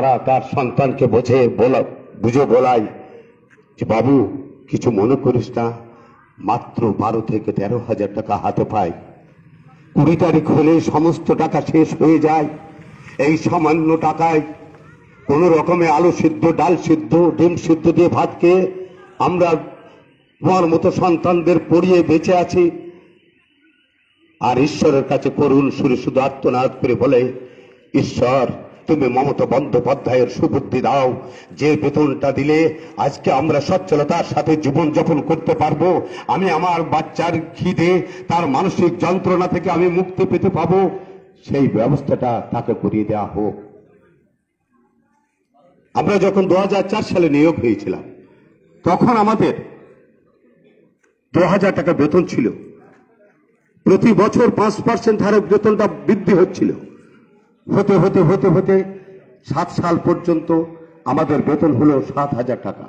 তারা তার সন্তানকে বুঝে বলাই যে বাবু কিছু মনে করিস না, মাত্র 12 থেকে 13,000 টাকা হাতে পায়, 20 তারিখ হলে সমস্ত টাকা শেষ হয়ে যায়। এই সামান্য টাকায় কোন রকমে আলু সিদ্ধ, ডাল সিদ্ধ, ডিম সিদ্ধ দিয়ে ভাত খেয়ে আমরা তোমার মতো সন্তানদের পড়িয়ে বেঁচে আছি। আর ঈশ্বরের কাছে করুণ সুরে শুধু আর্তনাদ করে বলে, ঈশ্বর তুমি মমতা বন্দ্যোপাধ্যায়ের সুবুদ্ধি দাও, যে বেতনটা দিলে আজকে আমরা সচ্ছলতার সাথে জীবন যাপন করতে পারবো, আমি আমার বাচ্চার খিদে, তার মানসিক যন্ত্রণা থেকে আমি মুক্তি পেতে পাবো, সেই ব্যবস্থাটা তাকে করিয়ে দেওয়া হোক। আমরা যখন 2004 সালে নিয়োগ হয়েছিলাম তখন আমাদের 2000 টাকা বেতন ছিল। প্রতি বছর 5% হারে বেতনটা বৃদ্ধি হচ্ছিল। হতে হতে হতে হতে 7 সাল পর্যন্ত আমাদের বেতন হলো 7,000 টাকা।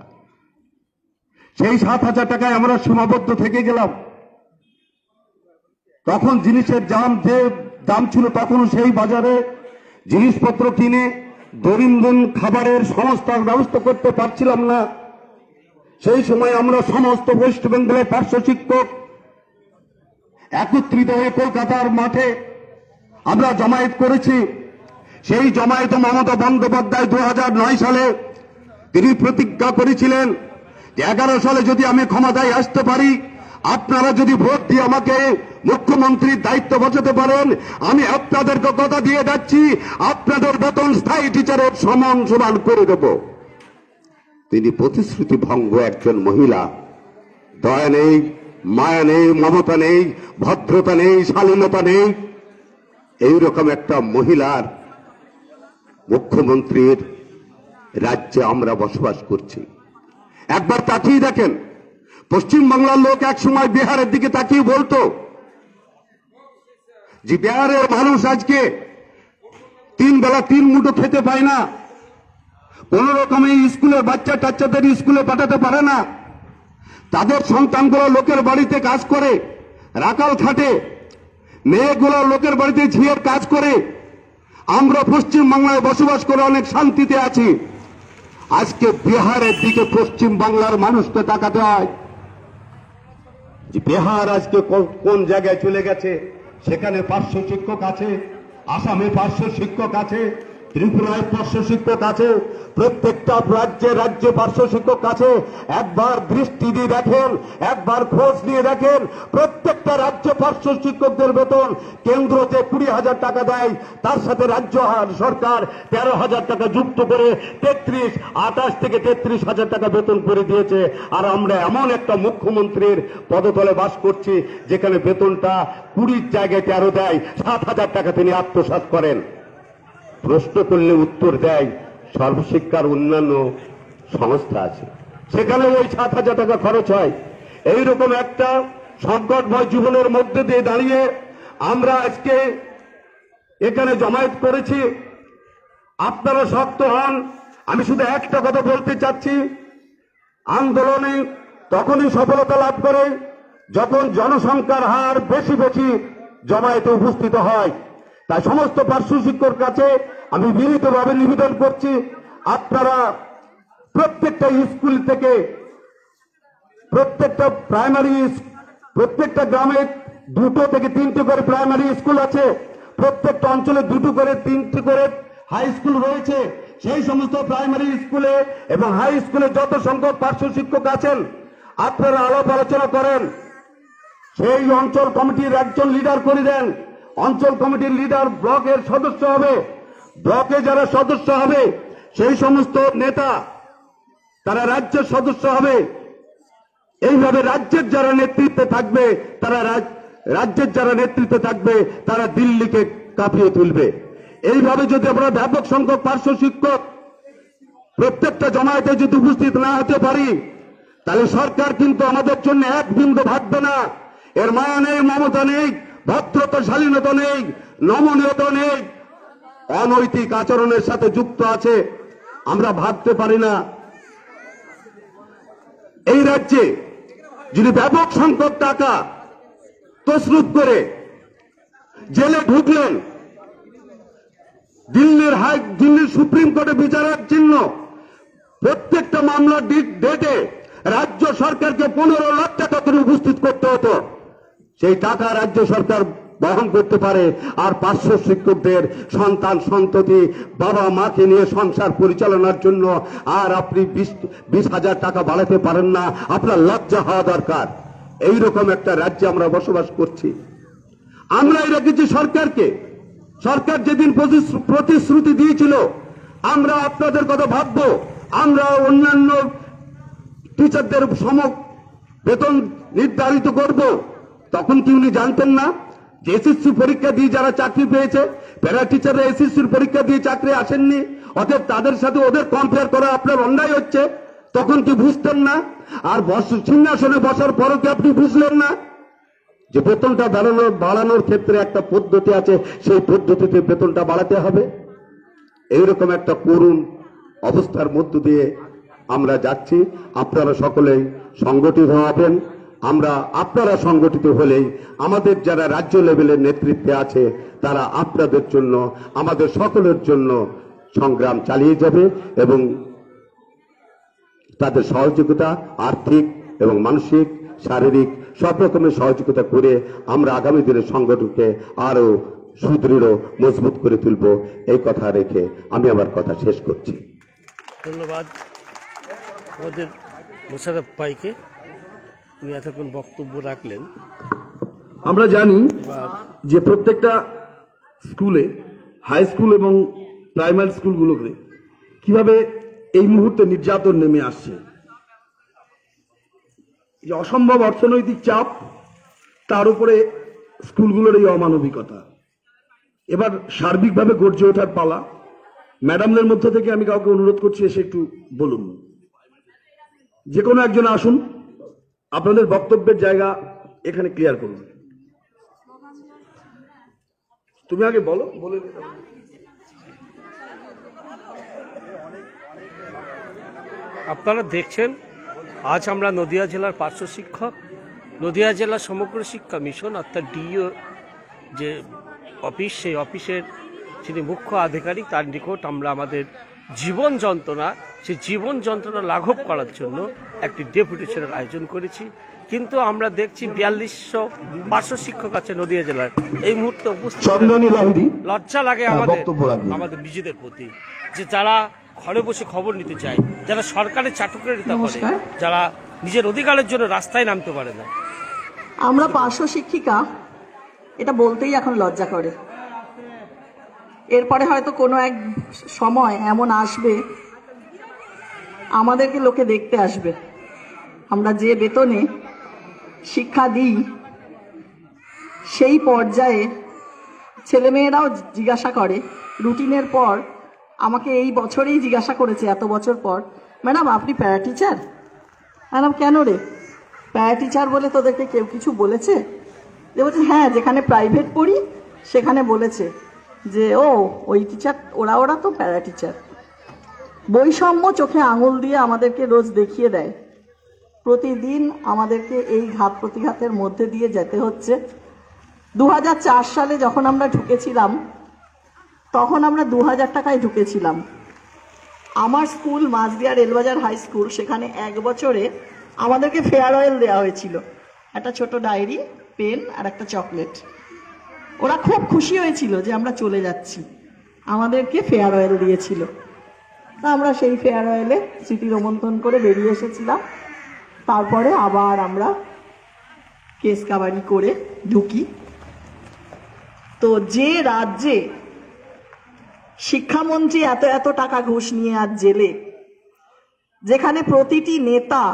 সেই 7,000 টাকায় আমরা সীমাবদ্ধ থেকে গেলাম। তখন জিনিসের যে দাম ছিল তখনও সেই বাজারে জিনিসপত্র কিনে দৈনন্দিন খাবারের সমস্ত ব্যবস্থা করতে পারছিলাম না। সেই সময় আমরা সমস্ত ওয়েস্ট বেঙ্গলের পার্শ্ব শিক্ষক একত্রিত হয়ে কলকাতার মাঠে আমরা জমায়েত করেছি। সেই জমায়েতে মমতা বন্দ্যোপাধ্যায় 2009 সালে তিনি প্রতিজ্ঞা করেছিলেন যে 11 সালে যদি আমি ক্ষমতায় আসতে পারি, আপনারা যদি ভোট দিয়ে আমাকে মুখ্যমন্ত্রীর দায়িত্ব বসাতে পারেন, আমি আপনাদেরকে কথা দিয়ে যাচ্ছি আপনাদের বেতন স্থায়ী টিচারের সমান সমান করে দেব। তিনি প্রতিশ্রুতি ভঙ্গ একজন মহিলা। দয়া নেই, মায়া নেই, মমতা নেই, ভদ্রতা নেই, শালীনতা নেই, এইরকম একটা মহিলার মুখ্যমন্ত্রীর রাজ্যে আমরা বসবাস করছি। একবার তাকিয়ে দেখেন, পশ্চিম বাংলার লোক এক সময় বিহারের দিকে তাকিয়ে বলতো যে বিহারের মানুষ আজকে 3 বেলা 3 মুঠো খেতে পায় না, কোন রকমে স্কুলের বাচ্চাদের স্কুলে পাঠাতে পারে না, তাদের সন্তানগুলো লোকের বাড়িতে কাজ করে, রাকাল খাটে, মেয়েগুলো লোকের বাড়িতে ঝিয়ের কাজ করে। আমরা পশ্চিম বাংলায় বসবাস করে অনেক শান্তিতে আছি। আজকে বিহারের দিকে পশ্চিম বাংলার মানুষকে তাকাতে হয় যে বিহার আজকে কোন জায়গায় চলে গেছে। সেখানে পার্শ্ব শিক্ষক আছে, আসামে পার্শ্ব শিক্ষক আছে, ত্রিপুরায় পার্শ্ব শিক্ষক আছে, প্রত্যেকটা রাজ্যে পার্শ্ব শিক্ষক আছে। একবার দৃষ্টি দিয়ে দেখেন, একবার খোঁজ নিয়ে দেখেন, প্রত্যেকটা রাজ্যে পার্শ্ব শিক্ষকদের বেতন কেন্দ্র যে 20,000 টাকা দেয়, তার সাথে রাজ্য সরকার 13,000 টাকা যুক্ত করে 28 থেকে 33,000 টাকা বেতন করে দিয়েছে। আর আমরা এমন একটা মুখ্যমন্ত্রীর পদতলে বাস করছি যেখানে বেতনটা 20 জায়গায় 13 দেয়, 7,000 টাকা তিনি আত্মসাৎ করেন। প্রশ্ন করলে উত্তর দেয় সর্বশিক্ষার অন্যান্য সংস্থা আছে, সেখানে ওই 7,000 টাকা খরচ হয়। এইরকম একটা সংকটময় জীবনের মধ্যে দিয়ে দাঁড়িয়ে আমরা আজকে এখানে জমায়েত করেছি। আপনারা শক্ত হন। আমি শুধু একটা কথা বলতে চাচ্ছি, আন্দোলনে তখনই সফলতা লাভ করে যখন জনসংখ্যার হার বেশি বেশি জমায়েতে উপস্থিত হয়। তাই সমস্ত পার্শ্ব শিক্ষকের কাছে আমি বিনীতভাবে নিবেদন করছি, আপনারা প্রত্যেকটা স্কুল থেকে, প্রত্যেকটা প্রত্যেকটা গ্রামে 2 থেকে 3টে করে প্রাইমারি স্কুল আছে, প্রত্যেকটা অঞ্চলে 2 করে 3টে করে হাই স্কুল রয়েছে। সেই সমস্ত প্রাইমারি স্কুলে এবং হাই স্কুলে যত সংখ্যক পার্শ্ব শিক্ষক আছেন, আপনারা আলাপ আলোচনা করেন। সেই অঞ্চল কমিটির একজন লিডার করে দেন। অঞ্চল কমিটির লিডার ব্লকের সদস্য হবে। ব্লকে যারা সদস্য হবে সেই সমস্ত নেতা তারা রাজ্যের সদস্য হবে। এইভাবে রাজ্যের যারা নেতৃত্বে থাকবে তারা দিল্লিকে কাঁপিয়ে তুলবে। এইভাবে যদি আমরা ব্যাপক সংখ্যক পার্শ্ব শিক্ষক প্রত্যেকটা জমায়েতে যদি উপস্থিত না হতে পারি, তাহলে সরকার কিন্তু আমাদের জন্য এক বিন্দু ভাববে না। এর মায়া নেই, মমতা নেই, ভদ্রতা শালীনতা নেই, নমনীয়তা নেই, অনৈতিক আচরণের সাথে যুক্ত আছে। আমরা ভাবতে পারি না এই রাজ্যে যদি ব্যাপক সংখ্যক টাকা তসরুপ করে জেলে ঢুকলেন, দিল্লির সুপ্রিম কোর্টে বিচারের জন্য প্রত্যেকটা মামলার ডেটে রাজ্য সরকারকে 15 লাখ টাকা করে উপস্থিত করতে হতো। সেই টাকা রাজ্য সরকার বহন করতে পারে, আর 500 শিক্ষকদের সন্তান সন্ততি বাবা মাকে নিয়ে সংসার পরিচালনার জন্য আর আপনি 20,000 টাকা বাড়াতে পারেন না। আপনার লজ্জা হওয়া দরকার। এইরকম একটা রাজ্যে আমরা বসবাস করছি। আমরাই রেখেছি সরকারকে। সরকার যেদিন প্রতিশ্রুতি দিয়েছিল আমরা আপনাদের কথা ভাববো, আমরা অন্যান্য টিচারদের সম বেতন নির্ধারিত করব, তখন কি উনি জানতেন না যে এসএসসি পরীক্ষা দিয়ে যারা চাকরি পেয়েছে, প্যারা টিচাররা এসএসসির পরীক্ষা দিয়ে চাকরি আসেননি, অতএব তাদের সাথে ওদের কম্পেয়ার করা আপনার অন্যায় হচ্ছে? তখন কি বুঝতেন না? আর সিংহাসনে বসার পরও কি আপনি বুঝলেন না যে বেতনটা বাড়ানোর ক্ষেত্রে একটা পদ্ধতি আছে, সেই পদ্ধতিতে বেতনটা বাড়াতে হবে? এইরকম একটা করুণ অবস্থার মধ্য দিয়ে আমরা যাচ্ছি। আপনারা সকলেই সংগঠিত হবেন। আপনারা সংগঠিত হলেই আমাদের যারা রাজ্য লেভেলের নেতৃত্বে আছে তারা আপনাদের জন্য, আমাদের সকলের জন্য সংগ্রাম চালিয়ে যাবে এবং তাদের সহযোগিতা আর্থিক এবং মানসিক শারীরিক সব রকমের সহযোগিতা করে আমরা আগামী দিনের সংগঠনকে আরো সুদৃঢ় মজবুত করে তুলব। এই কথা রেখে আমি আমার কথা শেষ করছি। ধন্যবাদ আমাদের মোশাররফ ভাইকে, উনি এতক্ষণ বক্তব্য রাখলেন। আমরা জানি যে প্রত্যেকটা স্কুলে, হাই স্কুল এবং প্রাইমারি স্কুলগুলোতে কিভাবে এই মুহূর্তে নির্যাতন নেমে আসছে। যে অসম্ভব অর্থনৈতিক চাপ, তার উপরে স্কুলগুলোর এই অমানবিকতা। এবার সার্বিকভাবে গর্জে ওঠার পালা। ম্যাডামদের মধ্য থেকে আমি কাউকে অনুরোধ করছি এসে একটু বলুন, যে কোনো একজন আসুন, আপনাদের বক্তব্যের জায়গা এখানে ক্লিয়ার করুন। তুমি আগে বলো, বলে আপনারা দেখছেন আজ আমরা নদিয়া জেলার পার্শ্ব শিক্ষক, নদিয়া জেলা সমগ্র শিক্ষা মিশন অর্থাৎ ডিইও যে অফিস, সেই অফিসের যিনি মুখ্য আধিকারিক তার নিকট আমরা আমাদের জীবন যন্ত্রণা, সেই জীবন যন্ত্রণা লাঘব করার জন্য একটি ডেপুটেশনের আয়োজন করেছি। কিন্তু আমরা দেখছি 4200 পার্শ্ব শিক্ষক আছে নদিয়া জেলার। এই মুহূর্তে উপস্থিত লজ্জা লাগে আমাদের নিজেদের প্রতি, যে যারা ঘরে বসে খবর নিতে চায়, যারা সরকারের চাটুকারিতা করে, যারা নিজের অধিকারের জন্য রাস্তায় নামতে পারে না। আমরা পার্শ্ব শিক্ষিকা, এটা বলতেই এখন লজ্জা করে। এরপরে হয়তো কোনো এক সময় এমন আসবে আমাদেরকে লোকে দেখতে আসবে। আমরা যে বেতনে শিক্ষা দিই সেই পর্যায়ে ছেলেমেয়েরাও জিজ্ঞাসা করে রুটিনের পর। আমাকে এই বছরেই জিজ্ঞাসা করেছে, এত বছর পর, ম্যাডাম আপনি প্যারা টিচার? ম্যাডাম কেন রে, প্যারা টিচার বলে তোদেরকে কেউ কিছু বলেছে? যে বলছে হ্যাঁ, যেখানে প্রাইভেট পড়ি সেখানে বলেছে যে ওই টিচার, ওরা তো প্যারা টিচার। বৈষম্য চোখে আঙুল দিয়ে আমাদেরকে রোজ দেখিয়ে দেয়। প্রতিদিন আমাদেরকে এই ঘাত প্রতিঘাতের মধ্যে দিয়ে যেতে হচ্ছে। 2004 সালে যখন আমরা ঢুকেছিলাম, তখন আমরা 2000 টাকায় ঢুকেছিলাম। আমার school Majhdia Railbazar high school, সেখানে এক বছরে আমাদেরকে ফেয়ারওয়েল দেওয়া হয়েছিল, একটা ছোট ডায়েরি, পেন আর একটা চকলেট। ওরা খুব খুশি হয়েছিল যে আমরা চলে যাচ্ছি, আমাদেরকে ফেয়ারওয়েল দিয়েছিল। তা আমরা সেই ফেয়ারওয়েলে স্মৃতি রোমন্থন করে বেরিয়ে এসেছিলাম। তারপরে আবার আমরা কেস কাবাডি করে ঢুকি। তো যে রাজ্যে শিক্ষামন্ত্রী এত টাকা ঘুষ নিয়ে আজ জেলে, যেখানে প্রতিটি নেতা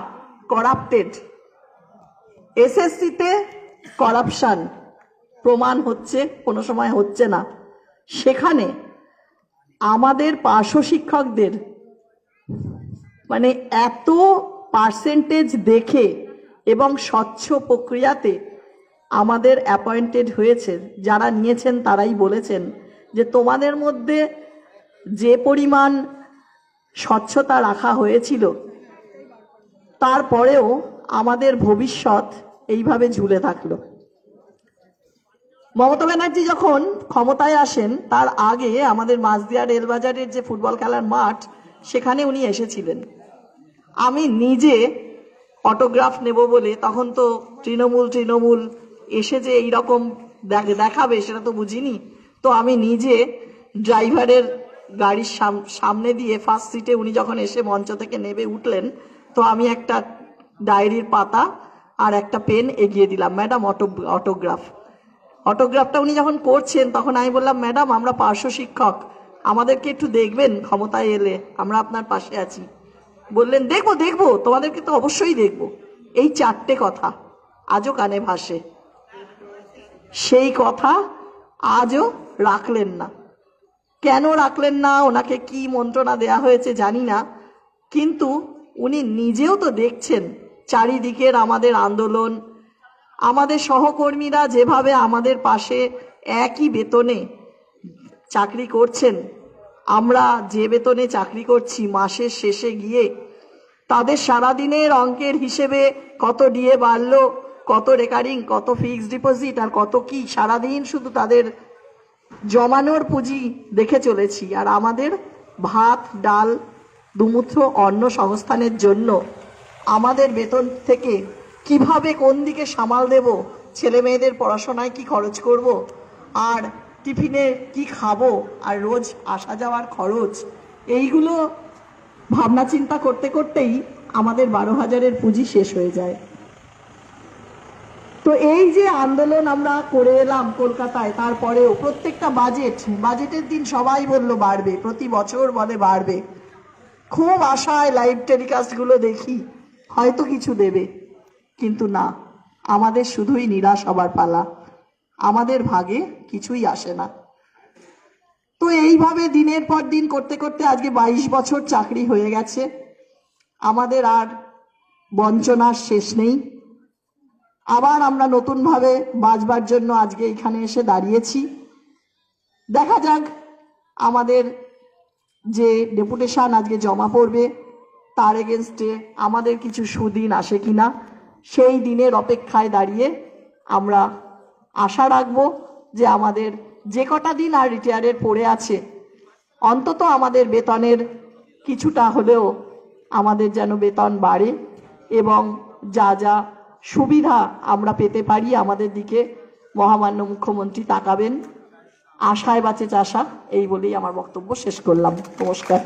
করাপ্টেড, এসএসসিতে করাপশন প্রমাণ হচ্ছে, কোনো সময় হচ্ছে না, সেখানে আমাদের পার্শ্ব শিক্ষকদের মানে এত পার্সেন্টেজ দেখে এবং স্বচ্ছ প্রক্রিয়াতে আমাদের অ্যাপয়েন্টেড হয়েছে। যারা নিয়েছেন তারাই বলেছেন যে তোমাদের মধ্যে যে পরিমাণ স্বচ্ছতা রাখা হয়েছিল, তারপরেও আমাদের ভবিষ্যৎ এইভাবে ঝুলে থাকলো। মমতা ব্যানার্জি যখন ক্ষমতায় আসেন তার আগে আমাদের মাঝদিয়া রেলবাজারের যে ফুটবল খেলার মাঠ সেখানে উনি এসেছিলেন। আমি নিজে অটোগ্রাফ নেব বলে, তখন তো তৃণমূল এসে যে এইরকম দেখাবে সেটা তো বুঝিনি, তো আমি নিজে ড্রাইভারের গাড়ির সামনে দিয়ে ফার্স্ট সিটে উনি যখন এসে মঞ্চ থেকে নেমে উঠলেন, তো আমি একটা ডায়েরির পাতা আর একটা পেন এগিয়ে দিলাম, ম্যাডাম অটোগ্রাফটা উনি যখন করছেন তখন আমি বললাম, ম্যাডাম আমরা পার্শ্ব শিক্ষক, আমাদেরকে একটু দেখবেন, ক্ষমতায় এলে আমরা আপনার পাশে আছি। বললেন দেখবো তোমাদেরকে তো অবশ্যই দেখবো। এই 4টে কথা আজও কানে ভাসে। সেই কথা আজও রাখলেন না। কেন রাখলেন না, ওনাকে কি মন্ত্রণা দেয়া হয়েছে জানি না, কিন্তু উনি নিজেও তো দেখছেন চারিদিকের আমাদের আন্দোলন, আমাদের সহকর্মীরা যেভাবে আমাদের পাশে একই বেতনে চাকরি করছেন, আমরা যে বেতনে চাকরি করছি মাসের শেষে গিয়ে তাদের সারাদিনের অঙ্কের হিসেবে কত ডিএ বাড়লো, কত রেকারিং, কত ফিক্সড ডিপোজিট আর কত কি, সারাদিন শুধু তাদের জমানোর পুঁজি দেখে চলেছি। আর আমাদের ভাত ডাল দুমুঠো অন্ন সংস্থানের জন্য আমাদের বেতন থেকে কিভাবে কোন দিকে সামাল দেব, ছেলে মেয়েদের পড়াশোনায় কি খরচ করব, আর টিফিনে কি খাবো, আর রোজ আসা যাওয়ার খরচ, এইগুলো ভাবনা চিন্তা করতে করতেই আমাদের 12,000-এর পুঁজি শেষ হয়ে যায়। তো এই যে আন্দোলন আমরা করে এলাম কলকাতায়, তারপরেও প্রত্যেকটা বাজেটের দিন সবাই বলল বাড়বে, প্রতি বছর বলে বাড়বে। খুব আশায় লাইভ টেলিকাস্টগুলো দেখি হয়তো কিছু দেবে, কিন্তু না, আমাদের শুধুই নিরাশ হবার পালা, আমাদের ভাগে কিছুই আসে না। তো এইভাবে দিনের পর দিন করতে করতে আজকে 22 বছর চাকরি হয়ে গেছে। আমাদের আর বঞ্চনার শেষ নেই। আবার আমরা নতুনভাবে বাঁচবার জন্য আজকে এখানে এসে দাঁড়িয়েছি। দেখা যাক আমাদের যে ডেপুটেশন আজকে জমা পড়বে তার এগেনস্টে আমাদের কিছু সুদিন আসে কিনা, সেই দিনের অপেক্ষায় দাঁড়িয়ে আমরা আশা রাখবো যে আমাদের যে কটা দিন আর রিটায়ারের পড়ে আছে অন্তত আমাদের বেতনের কিছুটা হলেও আমাদের যেন বেতন বাড়ে এবং যা যা সুবিধা আমরা পেতে পারি আমাদের দিকে মহামান্য মুখ্যমন্ত্রী তাকাবেন। আশায় বাঁচে চাষা, এই বলেই আমার বক্তব্য শেষ করলাম। নমস্কার।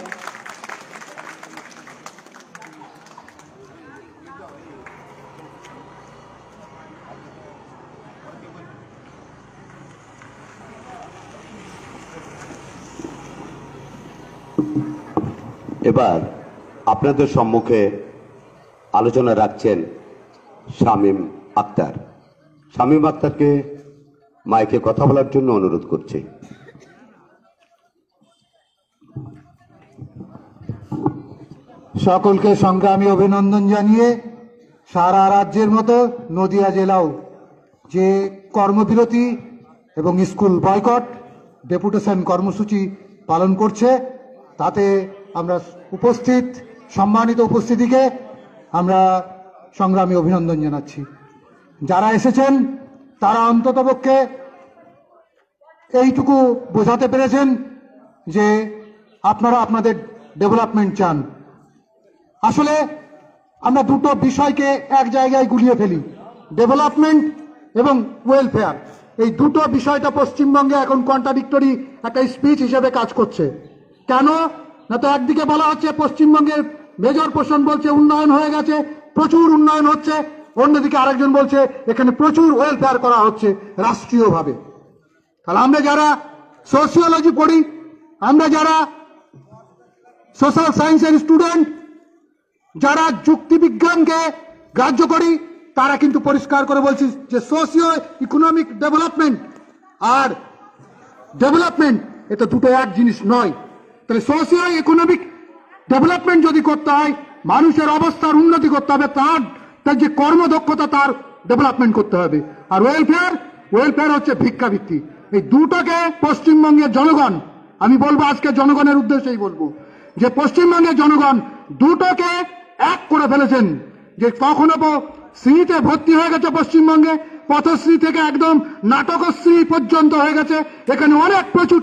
এবার আপনাদের সম্মুখে আলোচনা রাখছেন শামীম আক্তার। শামীম আক্তারকে মাইকে কথা বলার জন্য অনুরোধ করছি। সকলকে সংগ্রামী অভিনন্দন জানিয়ে সারা রাজ্যের মতো নদিয়া জেলাও যে কর্মবিরতি এবং স্কুল বয়কট ডেপুটেশন কর্মসূচি পালন করছে, তাতে আমরা সম্মানিত উপস্থিতিকে আমরা সংগ্রামী অভিনন্দন জানাচ্ছি। যারা এসেছেন তারা অন্ততপক্ষে এইটুকু বোঝাতে পেরেছেন যে আপনারা আপনাদের ডেভেলপমেন্ট চান। আসলে আমরা দুটো বিষয়কে এক জায়গায় গুলিয়ে ফেলি, ডেভেলপমেন্ট এবং ওয়েলফেয়ার। এই দুটো বিষয়টা পশ্চিমবঙ্গে এখন কন্ট্রাডিক্টরি একটা স্পিচ হিসেবে কাজ করছে। কেন না, তো একদিকে বলা হচ্ছে পশ্চিমবঙ্গের মেজর পোর্শন বলছে উন্নয়ন হয়ে গেছে, প্রচুর উন্নয়ন হচ্ছে, অন্যদিকে আরেকজন বলছে এখানে প্রচুর ওয়েলফেয়ার করা হচ্ছে রাষ্ট্রীয়ভাবে। তাহলে আমরা যারা সোশিওলজি পড়ি, আমরা যারা সোশ্যাল সায়েন্সের স্টুডেন্ট, যারা যুক্তিবিজ্ঞানকে গ্রাহ্য করি, তারা কিন্তু পরিষ্কার করে বলছি যে সোশিও ইকোনমিক ডেভেলপমেন্ট আর ডেভেলপমেন্ট এটা দুটো এক জিনিস নয়। তাহলে সোশিও ইকোনমিক ডেভেলপমেন্ট যদি করতে হয়, মানুষের অবস্থার উন্নতি করতে হবে, তার যে কর্মদক্ষতা তার ডেভেলপমেন্ট করতে হবে। আর ওয়েলফেয়ার হচ্ছে ভিক্ষাবৃত্তি। এই দুটোকে পশ্চিমবঙ্গের জনগণ, আমি বলবো আজকে জনগণের উদ্দেশ্যেই বলবো যে পশ্চিমবঙ্গের জনগণ দুটোকে এক করে ফেলেছেন। যে কখনো সিইতে ভর্তি হয়ে গেছে পশ্চিমবঙ্গে, পথশ্রী থেকে একদম নাটকশ্রী পর্যন্ত হয়ে গেছে। এখানে অনেক প্রচুর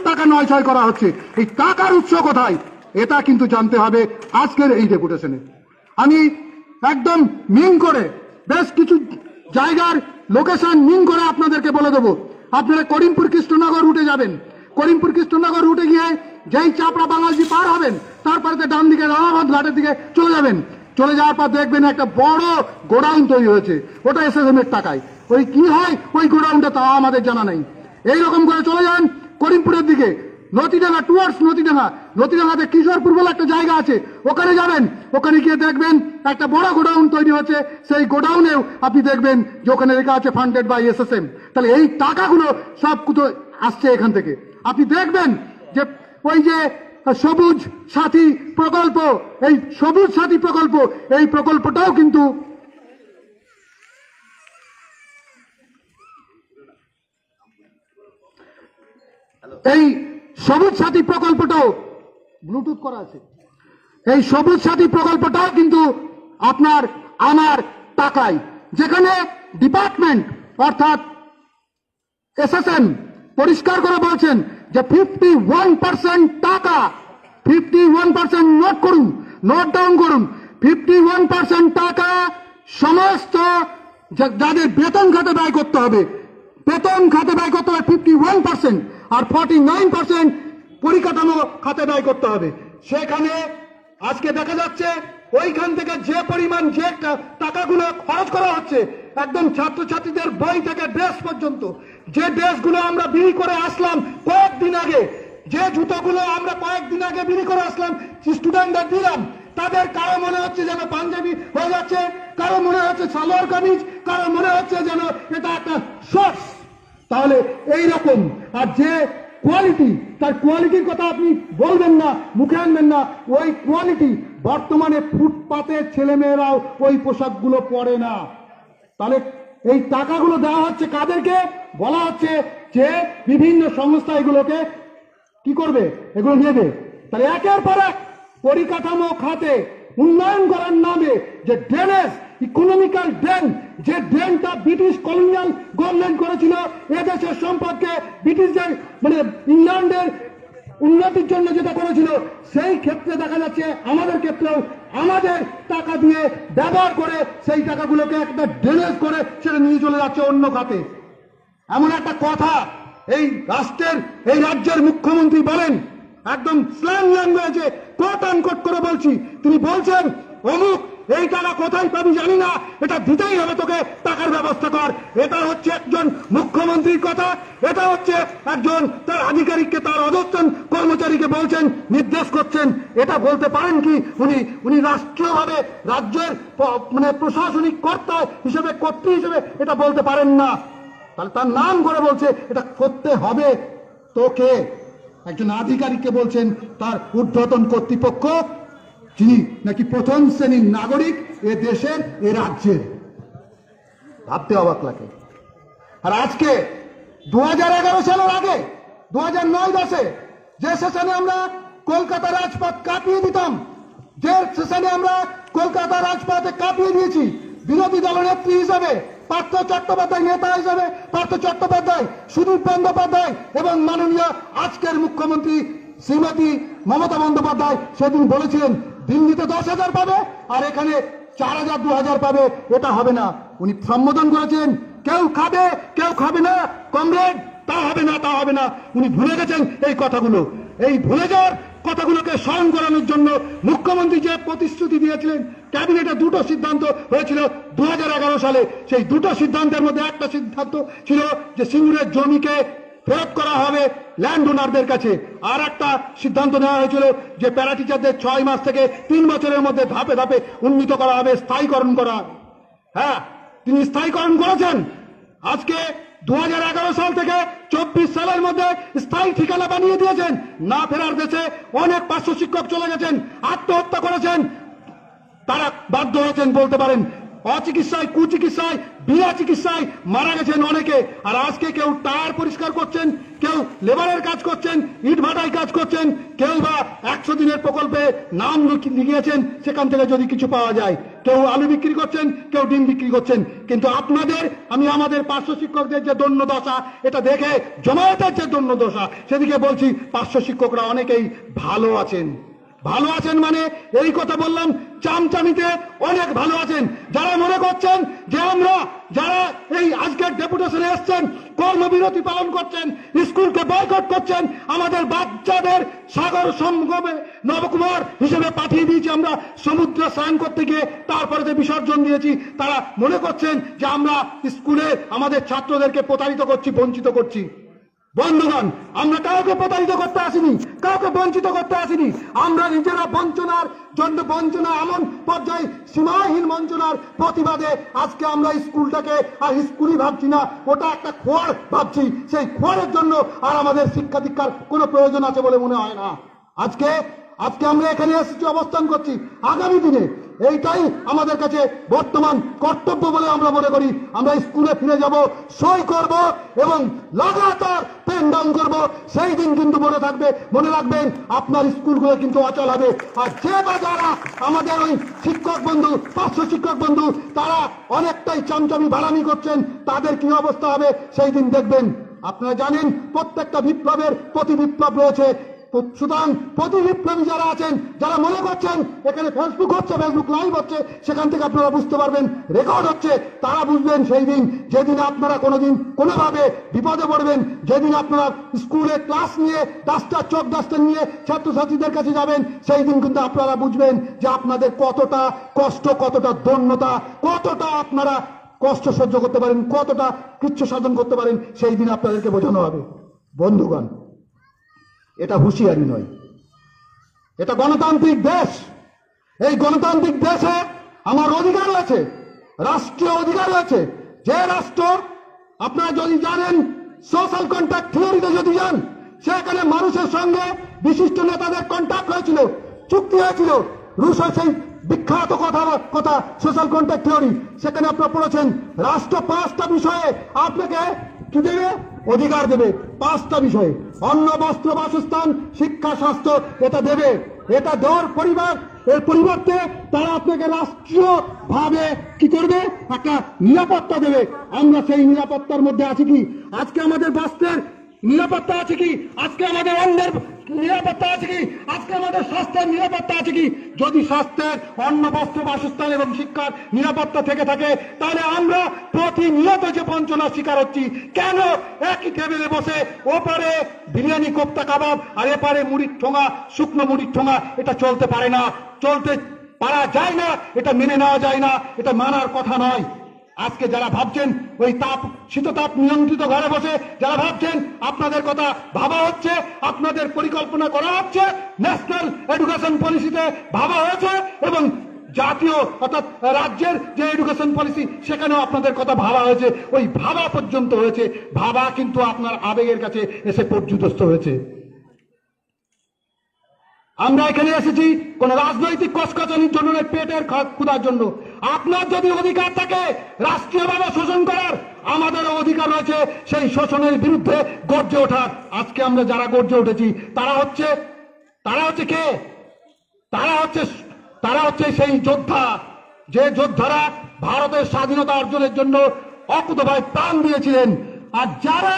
টাকা নয়ছয় করা হচ্ছে। এই টাকার উৎস কোথায় এটা কিন্তু জানতে হবে আজকের এই ডেপুটেশনে। আমি একদম মিন করে বেশ কিছু জায়গার লোকেশন মিন করে আপনাদেরকে বলে দেবো। আপনারা করিমপুর কৃষ্ণনগর রুটে যাবেন, করিমপুর কৃষ্ণনগর রুটে গিয়ে যেই চাপড়া বাঙালি পার হবেন তারপরে ডান দিকে রামাবাদ ঘাটের দিকে চলে যাবেন। চলে যাওয়ার পর দেখবেন একটা বড় গোডাউন তৈরি হয়েছে, ওটা SSM এর টাকায়। ওই কি হয় ওই গোডাউনটা তা আমাদের জানা নেই। এইরকম করে চলে যান করিমপুরের দিকে, নদীডাঙ্গা টুয়ার্ডস নদীডাঙ্গাতে কিশোরপুর বলে একটা জায়গা আছে, ওখানে যাবেন। ওখানে গিয়ে দেখবেন একটা বড় গোডাউন তৈরি হচ্ছে। সেই গোডাউনেও আপনি দেখবেন যে ওখানে লেখা আছে ফান্ডেড বাই SSM। তাহলে এই টাকাগুলো সব কোথাও আসছে এখান থেকে। আপনি দেখবেন যে ওই যে সবুজ সাথী প্রকল্প, এই সবুজ সাথী প্রকল্প, এই প্রকল্পটাও কিন্তু এই সবুজ সাথী প্রকল্পটাও ব্লুটুথ করা আছে। এই সবুজ সাথী প্রকল্পটাও কিন্তু আপনার আমার টাকায়, যেখানে ডিপার্টমেন্ট অর্থাৎ SSM পরিষ্কার করে বলছেন যে 51% টাকা, 51% নোট ডাউন করুন, 51% টাকা সমস্ত যাদের বেতন খাতে ব্যয় করতে হবে, 51%, আর 49% পরিকাঠামো খাতে ব্যয় করতে হবে। সেখানে আজকে দেখা যাচ্ছে ওইখান থেকে যে পরিমাণ যে টাকাগুলো খরচ করা হচ্ছে, একদম ছাত্রছাত্রীদের বই থেকে ড্রেস পর্যন্ত, যে ড্রেসগুলো আমরা বিলি করে আসলাম কয়েকদিন আগে, যে জুতোগুলো আমরা কয়েকদিন আগে বিলি করে আসলাম স্টুডেন্টদের দিলাম, তাদের কারো মনে হচ্ছে যেন পাঞ্জাবি হয়ে যাচ্ছে, কারো মনে হচ্ছে সালোয়ার কামিজ, কারো মনে হচ্ছে যেন এটা একটা শর্টস। তাহলে এই রকম, আর যে কোয়ালিটি, তার কোয়ালিটির কথা আপনি বলবেন না, মুখে আনবেন না। ওই কোয়ালিটি বর্তমানে ফুটপাতের ছেলেমেয়েরাও ওই পোশাকগুলো পরে না। তাহলে এই টাকাগুলো দেওয়া হচ্ছে কাদেরকে? বলা হচ্ছে যে বিভিন্ন সংস্থা এগুলোকে কি করবে, এগুলো নেবে। তাহলে একের পর এক পরিকাঠামো খাতে উন্নয়ন করার নামে যে ড্রেনেজ, ইকোনমিক্যাল ড্রেন, যে ড্রেনটা ব্রিটিশ কলোনিয়াল গভর্নমেন্ট করেছিল এদেশের সম্পদকে, ব্রিটিশদের মানে ইংল্যান্ডের উন্নতির জন্য যেটা করেছিল, সেই ক্ষেত্রে দেখা যাচ্ছে আমাদের ক্ষেত্রেও আমাদের টাকা দিয়ে ব্যবহার করে সেই টাকাগুলোকে একটা ড্রেনেজ করে সেটা নিয়ে চলে যাচ্ছে অন্য খাতে। এমন একটা কথা এই রাজ্যের মুখ্যমন্ত্রী বলেন, একদম স্ল্যাং ল্যাঙ্গুয়েজে কোট আনকোট করে বলছি, তিনি বলছেন অমুক এই টাকা কোথায় পাবি জানি না, এটা দিতেই হবে তোকে, টাকার ব্যবস্থা কর। এটা হচ্ছে একজন মুখ্যমন্ত্রীর কথা, এটা হচ্ছে একজন তার আধিকারিককে, তার অধস্তন কর্মচারীকে বলছেন, নির্দেশ করছেন। এটা বলতে পারেন কি উনি রাষ্ট্রীয়ভাবে রাজ্যের মানে প্রশাসনিক কর্তা হিসেবে, কর্ত্রী হিসেবে এটা বলতে পারেন না। তাহলে তার নাম করে বলছে এটা করতে হবে তোকে, একজন আধিকারিককে বলছেন তার ঊর্ধ্বতন কর্তৃপক্ষ, যিনি নাকি প্রথম শ্রেণীর নাগরিক এ দেশের, এ রাজ্যের। ভাবতে অবাক লাগে। আর আজকে 2011 সালের আগে 2009-10 যে সেশনে আমরা কলকাতা রাজপথ কাঁপিয়ে দিতাম, যে সেশনে আমরা কলকাতা রাজপথে কাঁপিয়ে দিয়েছি, বিরোধী দলনেত্রী হিসাবে পার্থ চট্টোপাধ্যায়, নেতা হিসাবে পার্থ চট্টোপাধ্যায়, সুদীপ বন্দ্যোপাধ্যায় এবং মাননীয় আজকের মুখ্যমন্ত্রী শ্রীমতী মমতা বন্দ্যোপাধ্যায় সেদিন বলেছিলেন দিল্লিতে 10,000 পাবে আর এখানে 4,000 2,000 পাবে, এটা হবে না। উনি সম্বোধন করেছেন কেউ খাবে কেউ খাবে না, কমরেড তা হবে না, তা হবে না। উনি ভুলে গেছেন এই কথাগুলো। এই ভুলে যাওয়ার কথাগুলোকে স্মরণ করানোর জন্য মুখ্যমন্ত্রী যে প্রতিশ্রুতি দিয়েছিলেন, ক্যাবিনেটে 2টো সিদ্ধান্ত হয়েছিল 2011 সালে, সেই 2টো সিদ্ধান্তের মধ্যে একটা সিদ্ধান্ত ছিল যে সিঙ্গুরের জমিকে ফেরত করা হবে ল্যান্ড ওনারদের কাছে, আর একটা সিদ্ধান্ত নেওয়া হয়েছিল যে প্যারা টিচারদের 6 মাস থেকে 3 বছরের মধ্যে ধাপে ধাপে উন্নীত করা হবে, স্থায়ীকরণ করা। হ্যাঁ, তিনি স্থায়ীকরণ করেছেন। আজকে 2011 সাল থেকে 24 সালের মধ্যে স্থায়ী ঠিকানা বানিয়ে দিয়েছেন। না ফেরার দেশে অনেক পার্শ্ব শিক্ষক চলে গেছেন, আত্মহত্যা করেছেন, তারা বাধ্য হয়েছেন বলতে পারেন অচিকিৎসায়, কুচিকিৎসায়, বিনা চিকিৎসায় মারা গেছেন অনেকে। আর আজকে কেউ টায়ার পরিষ্কার করছেন, কেউ লেবারের কাজ করছেন, ইট ভাটায় কাজ করছেন, কেউ বা 100 দিনের প্রকল্পে নাম লিখিয়েছেন, সেখান থেকে যদি কিছু পাওয়া যায়। কেউ আলু বিক্রি করছেন, কেউ ডিম বিক্রি করছেন। কিন্তু আমি আমাদের পার্শ্ব শিক্ষকদের যে দৈন্য দশা, এটা দেখে জমায়েতের যে দৈন্য দশা, সেদিকে বলছি পার্শ্ব শিক্ষকরা অনেকেই ভালো আছেন। ভালো আছেন মানে এই কথা বললাম, চামচামিতে অনেক ভালো আছেন। যারা মনে করছেন যে আমরা যারা এই আজকের ডেপুটেশনে এসছেন, কর্মবিরতি পালন করছেন, স্কুলকে বয়কট করছেন, আমাদের বাচ্চাদের সাগর সঙ্গমে নবকুমার হিসেবে পাঠিয়ে দিয়েছি আমরা সমুদ্র স্নান করতে গিয়ে, তারপরে যে বিসর্জন দিয়েছি, তারা মনে করছেন যে আমরা স্কুলে আমাদের ছাত্রদেরকে প্রতারিত করছি, বঞ্চিত করছি। বন্ধুগণ, আমরা কাউকে প্রতারিত করতে আসিনি, কাউকে বঞ্চিত করতে আসিনি। আমরা নিজেরা বঞ্চনার জন্য, বঞ্চনা এমন পর্যায়ে সীমাহীন বঞ্চনার প্রতিবাদে আজকে আমরা স্কুলটাকে আর স্কুলই ভাবছি না, ওটা একটা খোয়ার ভাবছি। সেই খোয়ারের জন্য আর আমাদের শিক্ষা দীক্ষার কোনো প্রয়োজন আছে বলে মনে হয় না। আজকে আমরা এখানে এসেছি, অবস্থান করছি। আগামী দিনে এইটাই আমাদের কাছে বর্তমান কর্তব্য বলে আমরা মনে করি। আমরা স্কুলে ফিরে যাব, সই করব এবং লাগাতার পেন ডাউন করব। সেই দিন কিন্তু মনে থাকবে, মনে রাখবেন, আপনার স্কুলগুলো কিন্তু অচল হবে। আর যে বা যারা আমাদের ওই শিক্ষক বন্ধু, পার্শ্ব শিক্ষক বন্ধু, তারা অনেকটাই চামচামি বাড়ামি করছেন, তাদের কি অবস্থা হবে সেই দিন দেখবেন। আপনারা জানেন প্রত্যেকটা বিপ্লবের প্রতি বিপ্লব রয়েছে। সুতরাং প্রতি বিপ্লবী যারা আছেন, যারা মনে করছেন এখানে ফেসবুক হচ্ছে, ফেসবুক লাইভ হচ্ছে, সেখান থেকে আপনারা বুঝতে পারবেন রেকর্ড হচ্ছে, তারা বুঝবেন সেই দিন, যেদিন আপনারা কোনোদিন কোনোভাবে বিপদে পড়বেন, যেদিন আপনারা স্কুলে ক্লাস নিয়ে চোখ ডাস্টার নিয়ে ছাত্রছাত্রীদের কাছে যাবেন, সেই দিন কিন্তু আপনারা বুঝবেন যে আপনাদের কতটা কষ্ট, কতটা দৈন্যতা, কতটা আপনারা কষ্ট সহ্য করতে পারেন, কতটা কৃচ্ছ সাধন করতে পারেন, সেই দিন আপনাদেরকে বোঝানো হবে। বন্ধুগণ, এটা হুঁশিয়ারি নয়, এটা গণতান্ত্রিক দেশ। এই গণতান্ত্রিক দেশে আমার অধিকার আছে, রাষ্ট্রীয় অধিকার আছে। যে রাষ্ট্র, আপনারা যদি জানেন, সোশ্যাল কন্ট্যাক্ট থিওরিতে যদি যান, সেখানে মানুষের সঙ্গে বিশিষ্ট নেতাদের কন্ট্যাক্ট হয়েছিল, চুক্তি হয়েছিল। রুশো সেই বিখ্যাত কথা সোশ্যাল কন্ট্যাক্ট থিওরি, সেখানে আপনারা পড়েছেন, রাষ্ট্র 5টা বিষয়ে আপনাকে কি দেবে? অধিকার দেবে। 5টা বিষয়ে, অন্ন, বস্ত্র, বাসস্থান, শিক্ষা, স্বাস্থ্য, এটা দেবে। এটা দেওয়ার এর পরিবর্তে তারা আপনাকে রাষ্ট্রীয় ভাবে কি করবে? একটা নিরাপত্তা দেবে। আমরা সেই নিরাপত্তার মধ্যে আছি কি? আজকে আমাদের বাস্তের নিরাপত্তা আছে কি? আজকে আমাদের অন্যের নিরাপত্তা আছে কি? আজকে আমাদের স্বাস্থ্যের নিরাপত্তা আছে কি? যদি স্বাস্থ্যের, অন্ন, বস্ত্র, বাসস্থান এবং শিক্ষার নিরাপত্তা থেকে থাকে, তাহলে আমরা প্রতিনিয়ত যে বঞ্চনার শিকার হচ্ছি, কেন একই টেবিলে বসে ওপারে বিরিয়ানি, কোপ্তা, কাবাব, আর এপারে মুড়ির ঠোঙা, শুকনো মুড়ির ঠোঙা, এটা চলতে পারে না, চলতে পারা যায় না, এটা মেনে নেওয়া যায় না, এটা মানার কথা নয়। আজকে যারা ভাবছেন ওই শীততাপ নিয়ন্ত্রিত ঘরে বসে যারা ভাবছেন আপনাদের কথা ভাবা হচ্ছে, আপনাদের পরিকল্পনা করা হচ্ছে, ন্যাশনাল এডুকেশন পলিসিতে ভাবা হয়েছে এবং জাতীয় অর্থাৎ রাজ্যের যে এডুকেশন পলিসি, সেখানেও আপনাদের কথা ভাবা হয়েছে, ওই ভাবা পর্যন্ত হয়েছে। ভাবা কিন্তু আপনার আবেগের কাছে এসে পর্যুদস্ত হয়েছে। আমরা এখানে এসেছি কোন রাজনৈতিক কচকচানির জন্য নয়, পেটের ক্ষুধার জন্য। আপনার যদি অধিকার থাকে রাষ্ট্রীয়ভাবে শোষণ করার, আমাদেরও অধিকার রয়েছে সেই শোষণের বিরুদ্ধে গর্জে ওঠার। আজকে আমরা যারা গর্জে উঠেছি, তারা হচ্ছে কে? তারা হচ্ছে সেই যোদ্ধা, যে যোদ্ধারা ভারতের স্বাধীনতা অর্জনের জন্য অকুতভাবে প্রাণ দিয়েছিলেন। আর যারা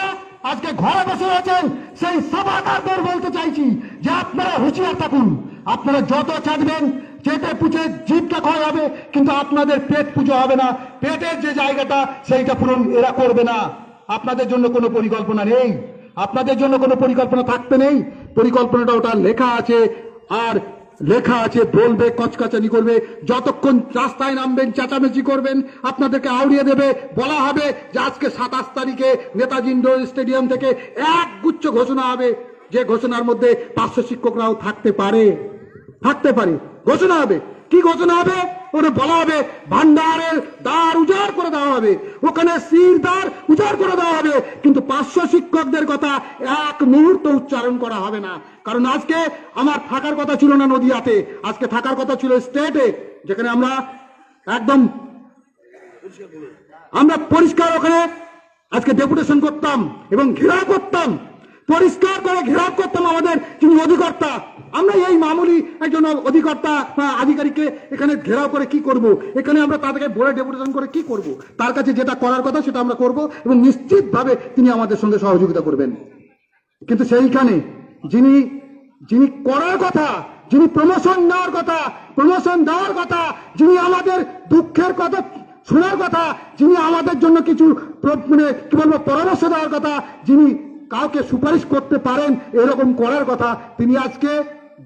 আজকে ঘরে বসে আছেন, সেই সভাকারদের বলতে চাইছি যে আপনারা হুঁশিয়ার থাকুন। আপনারা যত চাটবেন, চেটে পুচে জিভটা ক্ষয় হবে, কিন্তু আপনাদের পেট পুজো হবে না। পেটের যে জায়গাটা, সেইটা পূরণ এরা করবে না। আপনাদের জন্য কোনো পরিকল্পনা নেই, আপনাদের জন্য কোনো পরিকল্পনা থাকতে নেই। পরিকল্পনাটা ওটা লেখা আছে, আর লেখা আছে, বলবে, কচকাচানি করবে, যতক্ষণ রাস্তায় নামবেন চেঁচামেচি করবেন, আপনাদেরকে আউড়িয়ে দেবে। বলা হবে যে আজকে 27 তারিখে নেতাজি ইন্ডোর স্টেডিয়াম থেকে এক গুচ্ছ ঘোষণা হবে, যে ঘোষণার মধ্যে পার্শ্ব শিক্ষকরাও থাকতে পারে। ঘোষণা হবে, কি ঘোষণা হবে? ওটা বলা হবে ভান্ডারের দ্বার উজাড় করে দেওয়া হবে, ওখানে সির দ্বার উজাড় করে দেওয়া হবে, কিন্তু পার্শ্ব শিক্ষকদের কথা এক মুহূর্ত উচ্চারণ করা হবে না। কারণ আজকে আমার থাকার কথা ছিল না নদিয়াতে, আজকে থাকার কথা ছিল স্টেটে, যেখানে আমরা একদম আমরা পরিষ্কার ওখানে আজকে ডেপুটেশন করতাম এবং ঘেরাও করতাম, পরিষ্কার করে ঘেরাও করতাম আমাদের যিনি অধিকর্তা। আমরা এই মামুলি একজন অধিকর্তা বা আধিকারিককে এখানে ঘেরাও করে কি করব? এখানে আমরা তাদেরকে বলে ডেপুটেশন করে কি করব? তার কাছে যেটা করার কথা সেটা আমরা করব এবং নিশ্চিতভাবে তিনি আমাদের সঙ্গে সহযোগিতা করবেন। কিন্তু সেইখানে যিনি যিনি করার কথা, যিনি প্রমোশন দেওয়ার কথা, যিনি আমাদের দুঃখের কথা শোনার কথা, যিনি আমাদের জন্য কিছু মানে কি বলবো পরামর্শ দেওয়ার কথা, যিনি কাউকে সুপারিশ করতে পারেন এরকম করার কথা, তিনি আজকে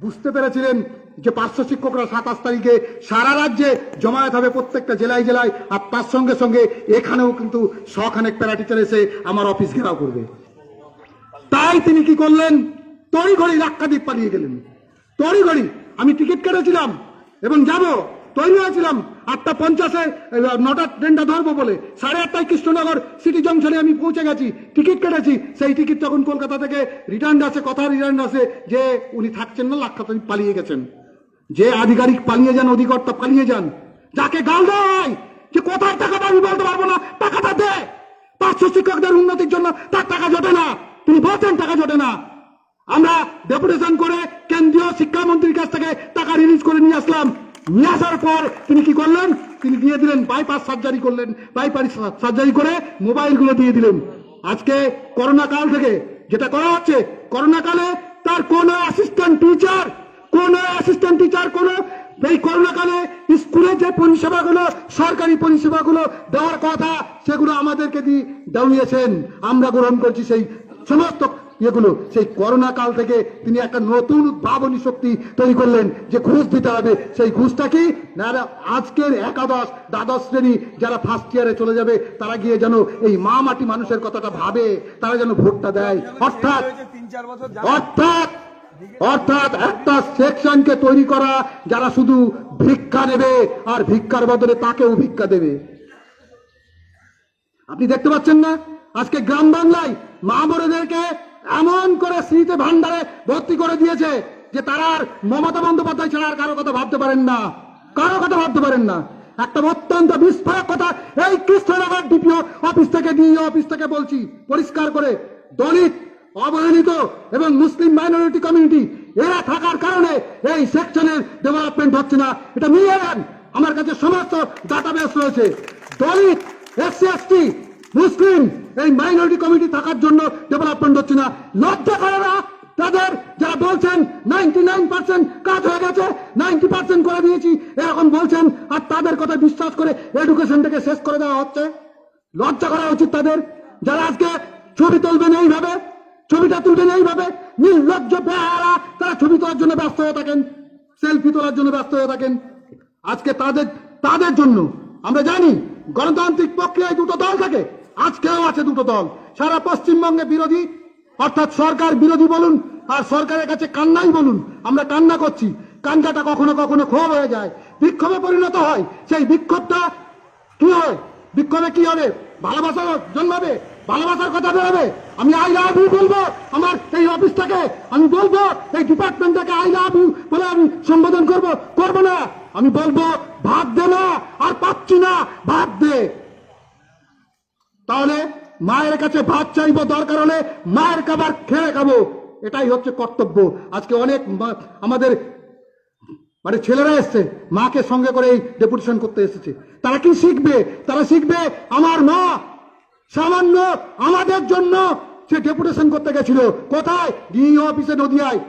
বুঝতে পেরেছিলেন যে পার্শ্ব শিক্ষকরা 27 তারিখে সারা রাজ্যে জমায়েত হবে প্রত্যেকটা জেলায় জেলায়, আর তার সঙ্গে সঙ্গে এখানেও কিন্তু শখানেক প্যারা টিচার এসে আমার অফিস ঘেরাও করবে। তাই তিনি কি করলেন? তড়িঘড়ি লাক্ষাদ্বীপ পালিয়ে গেলেন। তড়িঘড়ি আমি টিকিট কেটেছিলাম এবং যাব, তৈরি হয়েছিলাম 8:50 9টা ট্রেনটা ধরবো বলে, 8:30 কৃষ্ণনগর সিটি জংশনে আমি পৌঁছে গেছি, টিকিট কেটেছি। সেই টিকিট তখন কলকাতা থেকে রিটার্ন আসে যে উনি থাকছেন না, লাক্ষাদ্বীপ পালিয়ে গেছেন। যে আধিকারিক পালিয়ে যান, অধিকর্তা পালিয়ে যান, যাকে গাল দেওয়া হয় যে কোথায় টাকা আমি বলতে পারবো না, টাকাটা দে, পার্শ্ব শিক্ষকদের উন্নতির জন্য তার টাকা জোটে না, তিনি বলছেন টাকা জোটে না। আমরা ডেপুটেশন করে কেন্দ্রীয় শিক্ষামন্ত্রীর কাছ থেকে টাকা রিলিজ করে নিয়ে আসলাম। নিয়ে আসার পর তিনি কি করলেন? তিনি দিয়ে দিলেন বাইপাস সার্জারি করলেন, বাইপাস সার্জারি করে মোবাইলগুলো দিয়ে দিলেন। আজকে করোনা কাল থেকে যেটা করা হচ্ছে, করোনা কালে তার কোন অ্যাসিস্ট্যান্ট টিচার কোন এই করোনা কালে স্কুলে যে পরিষেবাগুলো, সরকারি পরিষেবাগুলো দেওয়ার কথা, সেগুলো আমাদেরকে দিয়ে দেওয়িয়েছেন। আমরা গ্রহণ করছি সেই সমস্ত এগুলো। সেই করোনা কাল থেকে তিনি একটা নতুন উদ্ভাবনী শক্তি তৈরি করলেন যে ঘুষ দিতে হবে। সেই ঘুষটা কি না, আজকের একাদশ দ্বাদশ শ্রেণী যারা ফার্স্ট ইয়ারে চলে যাবে তারা গিয়ে যেন এই মা মাটি মানুষের কথাটা ভাবে, তারা যেন ভোটটা দেয়। অর্থাৎ একটা সেকশনকে তৈরি করা যারা শুধু ভিক্ষা নেবে আর ভিক্ষার বদলে তাকেও ভিক্ষা দেবে। আপনি দেখতে পাচ্ছেন না আজকে গ্রাম বাংলায় মা বোনেদেরকে এমন করে স্মৃতি ভান্ডারে ভর্তি করে দিয়েছে যে তারা আর মমতা বন্দ্যোপাধ্যায় ছাড়া আর কারো কথা ভাবতে পারেন না। একটা অত্যন্ত বিস্ফোরক কথা এই কৃষ্ণনগর ডিপিও অফিস থেকে, ডিইও অফিস থেকে বলছি পরিষ্কার করে, দলিত, অবহেলিত এবং মুসলিম মাইনরিটি কমিউনিটি এরা থাকার কারণে এই সেকশনের ডেভেলপমেন্ট হচ্ছে না। এটা মিলিয়ে নেন, আমার কাছে সমস্ত ডাটাবেস রয়েছে। দলিত, এসসি এসটি, মুসলিম এই মাইনরিটি কমিটি থাকার জন্য ডেভেলপমেন্ট হচ্ছে না। লজ্জা করে না তাদের যারা বলছেন 99% কাজ হয়ে গেছে, 90% করে দিয়েছি এরকম বলছেন, আর তাদের কথা বিশ্বাস করে এডুকেশনটাকে শেষ করে দেওয়া হচ্ছে। লজ্জা করা উচিত তাদের। যারা আজকে ছবি তুলবেন এইভাবে, ছবিটা তুলবেন এইভাবে, নির্লজ্জ বেহারা, তারা ছবি তোলার জন্য ব্যস্ত হয়ে থাকেন, সেলফি তোলার জন্য ব্যস্ত হয়ে থাকেন। আজকে তাদের জন্য আমরা জানি গণতান্ত্রিক প্রক্রিয়ায় দুটো দল থাকে, আজকেও আছে দুটো দল। সারা পশ্চিমবঙ্গে বিরোধী, অর্থাৎ সরকার বিরোধী বলুন আর সরকারের কাছে কান্নাই বলুন, আমরা কান্না করছি। কান্নাটা কখনো কখনো ক্ষোভ হয়ে যায়, বিক্ষোভে পরিণত হয়। সেই বিক্ষোভটা কি হয়? বিক্ষোভে কি হবে? ভালোবাসা জন্মাবে, ভালোবাসার কথা বেরোবে। আমি আই লাভ ইউ বলবো আমার এই অফিসটাকে, আমি বলবো এই ডিপার্টমেন্টটাকে আই লাভ ইউ বলে আমি সম্বোধন করবো না। আমি বলবো ভাত দে না, আর পাচ্ছি না, ভাত দে। তাহলে মায়ের কাছে ভাত চাইবো, দরকার হলে মায়ের খাবার খেয়ে খাবো, এটাই হচ্ছে কর্তব্য। আজকে অনেক আমাদের মানে ছেলেরা এসছে, মাকে সঙ্গে করে এই ডেপুটেশন করতে এসেছে। তারা কি শিখবে? তারা শিখবে আমার মা সামান্য আমাদের জন্য সে ডেপুটেশন করতে গেছিল। কোথায়? ডিইও অফিসে নদিয়ায়।